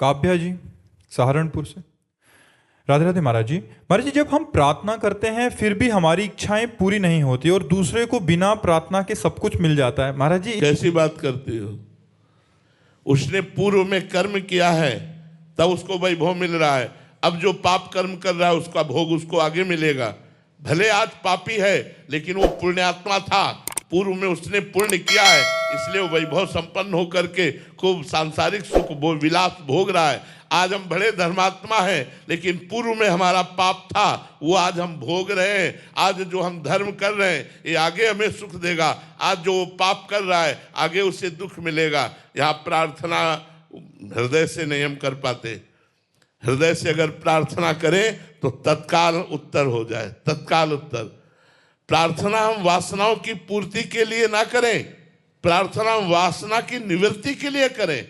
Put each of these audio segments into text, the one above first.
काव्या जी सहारनपुर से। राधे राधे महाराज जी। महाराज जी, जब हम प्रार्थना करते हैं फिर भी हमारी इच्छाएं पूरी नहीं होती और दूसरे को बिना प्रार्थना के सब कुछ मिल जाता है, महाराज जी कैसी बात करते हो? उसने पूर्व में कर्म किया है तब उसको वैभव मिल रहा है। अब जो पाप कर्म कर रहा है उसका भोग उसको आगे मिलेगा। भले आज पापी है लेकिन वो पुण्यात्मा था, पूर्व में उसने पुण्य किया है, इसलिए वो वैभव संपन्न होकर के खूब सांसारिक सुख विलास भोग रहा है। आज हम बड़े धर्मात्मा हैं लेकिन पूर्व में हमारा पाप था, वो आज हम भोग रहे हैं। आज जो हम धर्म कर रहे हैं ये आगे हमें सुख देगा, आज जो वो पाप कर रहा है आगे उसे दुख मिलेगा। यहाँ प्रार्थना हृदय से नहीं हम कर पाते। हृदय से अगर प्रार्थना करें तो तत्काल उत्तर हो जाए, तत्काल उत्तर। प्रार्थना हम वासनाओं की पूर्ति के लिए ना करें, प्रार्थना हम वासना की निवृत्ति के लिए करें।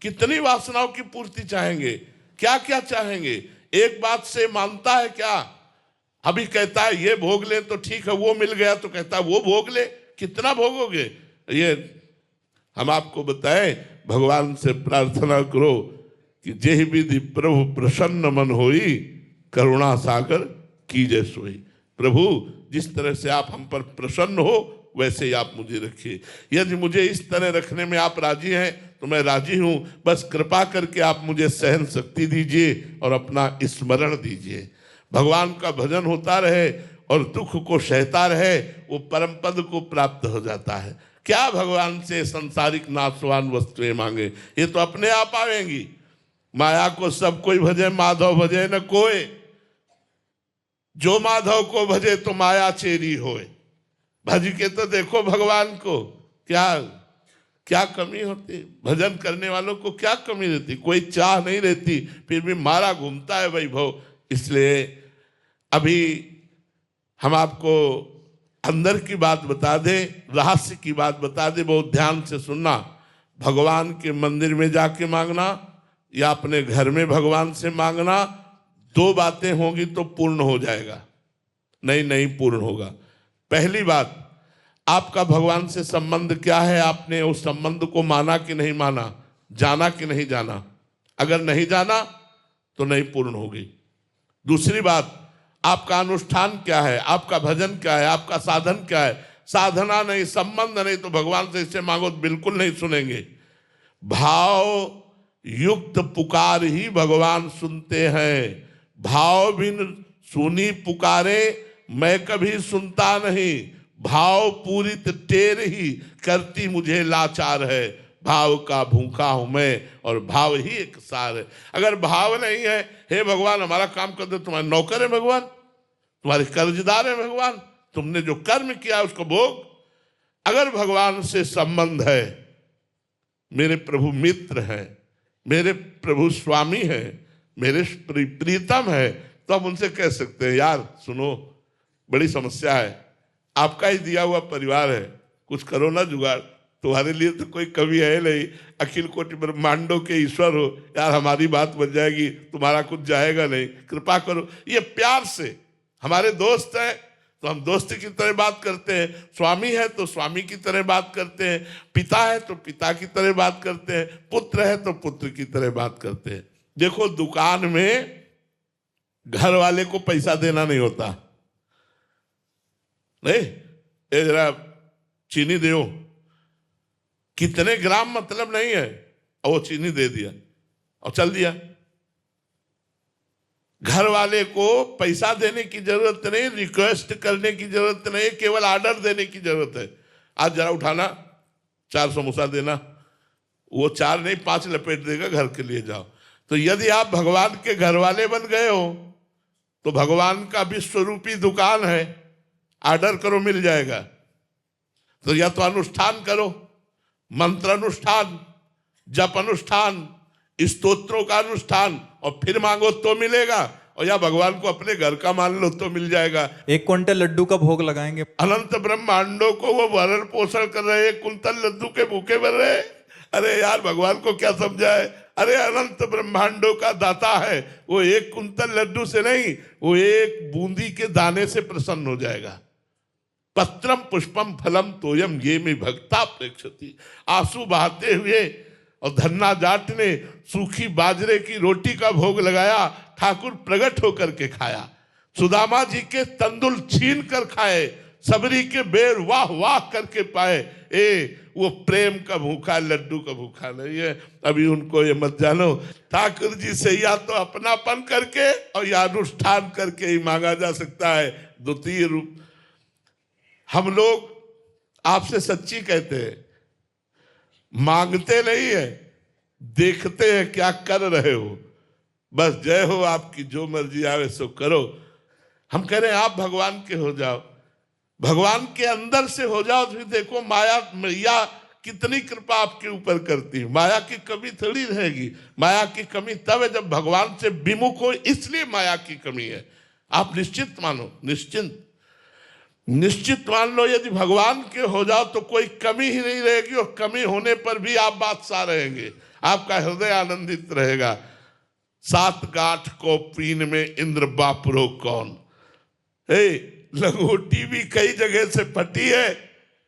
कितनी वासनाओं की पूर्ति चाहेंगे, क्या क्या चाहेंगे? एक बात से मानता है क्या? अभी कहता है ये भोग ले तो ठीक है, वो मिल गया तो कहता है वो भोग ले। कितना भोगोगे? ये हम आपको बताएं, भगवान से प्रार्थना करो कि जेहि विधि प्रभु प्रसन्न मन होई, करुणा सागर कीजे सोई। प्रभु जिस तरह से आप हम पर प्रसन्न हो वैसे ही आप मुझे रखिए। यदि मुझे इस तरह रखने में आप राजी हैं तो मैं राजी हूं, बस कृपा करके आप मुझे सहन शक्ति दीजिए और अपना स्मरण दीजिए। भगवान का भजन होता रहे और दुख को सहता रहे, वो परम पद को प्राप्त हो जाता है। क्या भगवान से संसारिक नाशवान वस्तुएं मांगे, ये तो अपने आप आवेंगी। माया को सब कोई भजे, माधव भजे न कोई। जो माधव को भजे तो माया चेरी होए। भज के तो देखो भगवान को, क्या कमी होती? भजन करने वालों को क्या कमी रहती? कोई चाह नहीं रहती, फिर भी मारा घूमता है वैभव। इसलिए अभी हम आपको अंदर की बात बता दें, रहस्य की बात बता दें, बहुत ध्यान से सुनना। भगवान के मंदिर में जाके मांगना या अपने घर में भगवान से मांगना, दो बातें होंगी तो पूर्ण हो जाएगा, नहीं पूर्ण होगा। पहली बात, आपका भगवान से संबंध क्या है? आपने उस संबंध को माना कि नहीं माना, जाना कि नहीं जाना? अगर नहीं जाना तो नहीं पूर्ण होगी। दूसरी बात, आपका अनुष्ठान क्या है, आपका भजन क्या है, आपका साधन क्या है? साधना नहीं, संबंध नहीं, तो भगवान से इससे मांगो तो बिल्कुल नहीं सुनेंगे। भाव युक्त पुकार ही भगवान सुनते हैं। भाव बिन सुनी पुकारे मैं कभी सुनता नहीं। भाव पूरित टेर ही करती मुझे लाचार है। भाव का भूखा हूं मैं और भाव ही एक सार है। अगर भाव नहीं है, हे भगवान हमारा काम कर दे, तुम्हारे नौकर है भगवान, तुम्हारे कर्जदार है भगवान, तुमने जो कर्म किया उसको भोग। अगर भगवान से संबंध है, मेरे प्रभु मित्र हैं, मेरे प्रभु स्वामी हैं, मेरे प्रीतम है, तो हम उनसे कह सकते हैं यार सुनो बड़ी समस्या है, आपका ही दिया हुआ परिवार है, कुछ करो ना जुगाड़, तुम्हारे लिए तो कोई कवि है नहीं, अखिल कोटि ब्रह्मांडों के ईश्वर हो, यार हमारी बात बन जाएगी, तुम्हारा कुछ जाएगा नहीं, कृपा करो। ये प्यार से, हमारे दोस्त हैं तो हम दोस्त की तरह बात करते हैं, स्वामी है तो स्वामी की तरह बात करते हैं, पिता है तो पिता की तरह बात करते हैं, पुत्र है तो पुत्र की तरह बात करते हैं। देखो दुकान में घर वाले को पैसा देना नहीं होता, नहीं ये जरा चीनी दो, कितने ग्राम मतलब नहीं है, और वो चीनी दे दिया और चल दिया। घर वाले को पैसा देने की जरूरत नहीं, रिक्वेस्ट करने की जरूरत नहीं, केवल ऑर्डर देने की जरूरत है। आज जरा उठाना, 4 समोसा देना, वो 4 नहीं 5 लपेट देगा, घर के लिए जाओ। तो यदि आप भगवान के घर वाले बन गए हो तो भगवान का विश्वरूपी दुकान है, ऑर्डर करो मिल जाएगा। तो या तो अनुष्ठान करो, मंत्र अनुष्ठान, जप अनुष्ठान, स्तोत्रों का अनुष्ठान, और फिर मांगो तो मिलेगा, और या भगवान को अपने घर का मान लो तो मिल जाएगा। 1 क्विंटल लड्डू का भोग लगाएंगे, अनंत ब्रह्मांडों को वो भरण पोषण कर रहे, 1 कुंतल लड्डू के भूखे बन रहे। अरे यार भगवान को क्या समझाए? अरे अनंत ब्रह्मांडों का दाता है, वो 1 कुंतल लड्डू से नहीं, वो 1 बूंदी के दाने से प्रसन्न हो जाएगा। पत्रम पुष्पम फलम तोयम ये में भक्ता प्रेक्षति। आंसू बहाते हुए और धन्ना जाट ने सूखी बाजरे की रोटी का भोग लगाया, ठाकुर प्रकट होकर के खाया। सुदामा जी के तंदुल छीन कर खाए, सबरी के बेर वाह वाह करके पाए। वो प्रेम का भूखा, लड्डू का भूखा नहीं है। अभी उनको ये मत जानो, ठाकुर जी से या तो अपनापन करके और या अनुष्ठान करके ही मांगा जा सकता है। द्वितीय रूप हम लोग आपसे सच्ची कहते हैं, मांगते नहीं है, देखते हैं क्या कर रहे हो। बस जय हो आपकी, जो मर्जी आवे सो करो। हम कह रहे हैं आप भगवान के हो जाओ, भगवान के अंदर से हो जाओ। तो देखो माया मैया कितनी कृपा आपके ऊपर करती है। माया की कमी थोड़ी रहेगी। माया की कमी तब है जब भगवान से विमुख हो, इसलिए माया की कमी है। आप निश्चित मानो, निश्चित मान लो, यदि भगवान के हो जाओ तो कोई कमी ही नहीं रहेगी, और कमी होने पर भी आप बादशाह रहेंगे, आपका हृदय आनंदित रहेगा। 7 गांठ को पीन में इंद्र बापरो कौन। लंगोटी भी कई जगह से फटी है,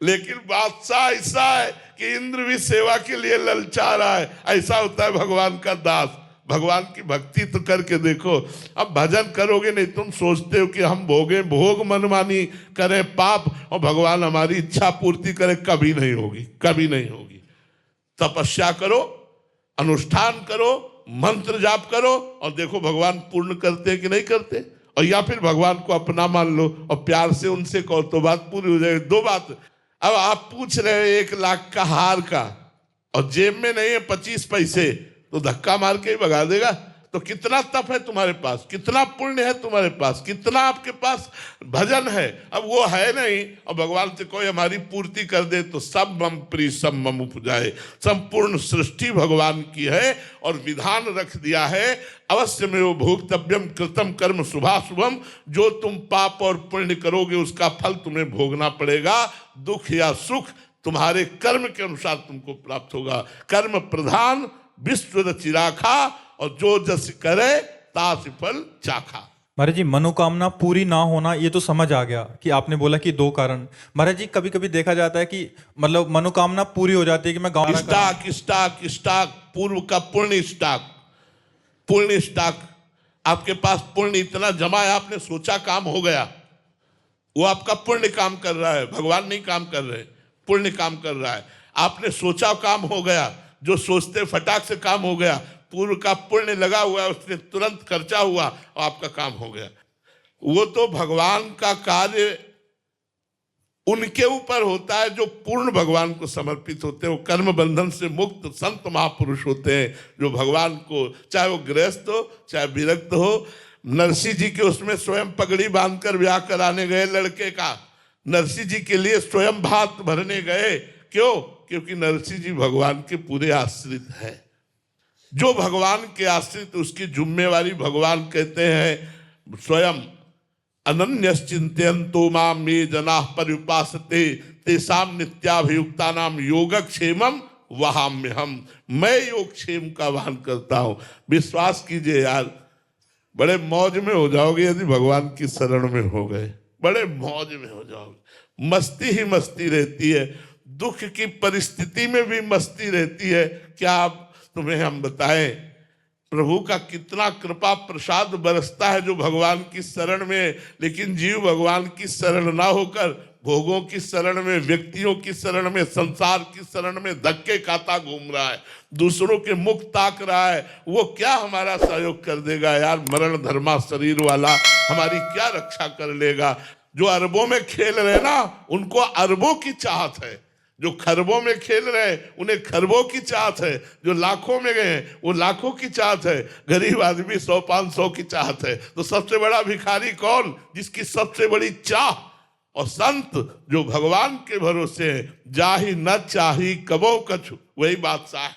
लेकिन बादशाह ऐसा है कि इंद्र भी सेवा के लिए ललचा रहा है। ऐसा होता है भगवान का दास। भगवान की भक्ति तो करके देखो। अब भजन करोगे नहीं, तुम सोचते हो कि हम भोगे भोग मनमानी करें पाप और भगवान हमारी इच्छा पूर्ति करे, कभी नहीं होगी, कभी नहीं होगी। तपस्या करो, अनुष्ठान करो, मंत्र जाप करो, और देखो भगवान पूर्ण करते हैं कि नहीं करते। और या फिर भगवान को अपना मान लो और प्यार से उनसे कहो तो बात पूरी हो जाएगी। 2 बात। अब आप पूछ रहे हो 1 लाख का हार का, और जेब में नहीं है 25 पैसे, तो धक्का मार के ही भगा देगा। तो कितना तप है तुम्हारे पास, कितना पुण्य है तुम्हारे पास, कितना आपके पास भजन है। अब वो है नहीं, और भगवान से कोई हमारी पूर्ति कर दे तो सब मम प्रिय सब मम उपजाए। संपूर्ण सृष्टि भगवान की है, और विधान रख दिया है, अवश्य में वो भोक्तव्यम कृतम कर्म शुभाशुभम। जो तुम पाप और पुण्य करोगे उसका फल तुम्हें भोगना पड़ेगा। दुख या सुख तुम्हारे कर्म के अनुसार तुमको प्राप्त होगा। कर्म प्रधान विश्व रचिराखा, और जो जस करे तास फल चाखा। महाराज जी, मनोकामना पूरी ना होना ये तो समझ आ गया कि आपने बोला कि 2 कारण। महाराज जी, कभी कभी देखा जाता है कि मतलब मनोकामना पूरी हो जाती है कि मैं गाँव स्टॉक पूर्व का पुण्य स्टॉक आपके पास पुण्य इतना जमा है, आपने सोचा काम हो गया, वो आपका पुण्य काम कर रहा है, भगवान नहीं काम कर रहे, पुण्य काम कर रहा है। आपने सोचा काम हो गया, जो सोचते फटाक से काम हो गया, पूर्व का पुण्य लगा हुआ है, उसने तुरंत खर्चा हुआ और आपका काम हो गया। वो तो भगवान का कार्य उनके ऊपर होता है जो पूर्ण भगवान को समर्पित होते हैं। वो कर्म बंधन से मुक्त संत महापुरुष होते हैं, जो भगवान को, चाहे वो गृहस्थ हो चाहे विरक्त हो। नरसिंह जी के उसमें स्वयं पगड़ी बांधकर ब्याह कराने गए लड़के का, नरसिंह जी के लिए स्वयं भात भरने गए। क्यों? क्योंकि नरसिंह जी भगवान के पूरे आश्रित है। जो भगवान के आश्रित, उसकी जिम्मेवारी भगवान कहते हैं स्वयं अनन्यश्चिन्तयन्तो मां ये जनाः पर्युपासते तेषां नित्याभियुक्तानां योगक्षेमं वहाम्यहम्। मैं योगक्षेम का वाहन करता हूं। विश्वास कीजिए यार, बड़े मौज में हो जाओगे यदि भगवान की शरण में हो गए, बड़े मौज में हो जाओगे। मस्ती ही मस्ती रहती है, दुख की परिस्थिति में भी मस्ती रहती है। क्या आप तुम्हें हम बताएं, प्रभु का कितना कृपा प्रसाद बरसता है जो भगवान की शरण में। लेकिन जीव भगवान की शरण ना होकर भोगों की शरण में, व्यक्तियों की शरण में, संसार की शरण में धक्के खाता घूम रहा है, दूसरों के मुख ताक रहा है। वो क्या हमारा सहयोग कर देगा यार? मरण धर्मा शरीर वाला हमारी क्या रक्षा कर लेगा? जो अरबों में खेल रहे ना, उनको अरबों की चाहत है। जो खरबों में खेल रहे उन्हें खरबों की चाहत है। जो लाखों में गए वो लाखों की चाहत है। गरीब आदमी 100-500 की चाहत है। तो सबसे बड़ा भिखारी कौन? जिसकी सबसे बड़ी चाह। और संत जो भगवान के भरोसे है, जाहि न चाही कबो कछु, वही बादशाह है।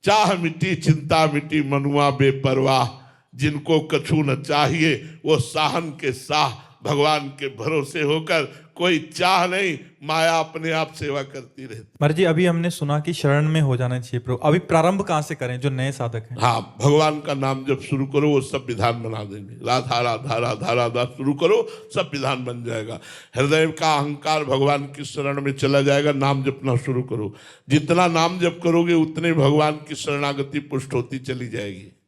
चाह मिटी चिंता मिटी मनुआ बेपरवाह, जिनको कछु न चाहिए वो साहन के साह भगवान के भरोसे होकर कोई चाह नहीं, माया अपने आप सेवा करती रहती। महाराज जी अभी हमने सुना कि शरण में हो जाना चाहिए प्रभु, अभी प्रारंभ कहाँ से करें जो नए साधक हैं? हाँ, भगवान का नाम जब शुरू करो वो सब विधान बना देंगे। राधा राधा राधा राधा शुरू करो, सब विधान बन जाएगा। हृदय का अहंकार भगवान की शरण में चला जाएगा। नाम जपना शुरू करो, जितना नाम जप करोगे उतने भगवान की शरणागति पुष्ट होती चली जाएगी।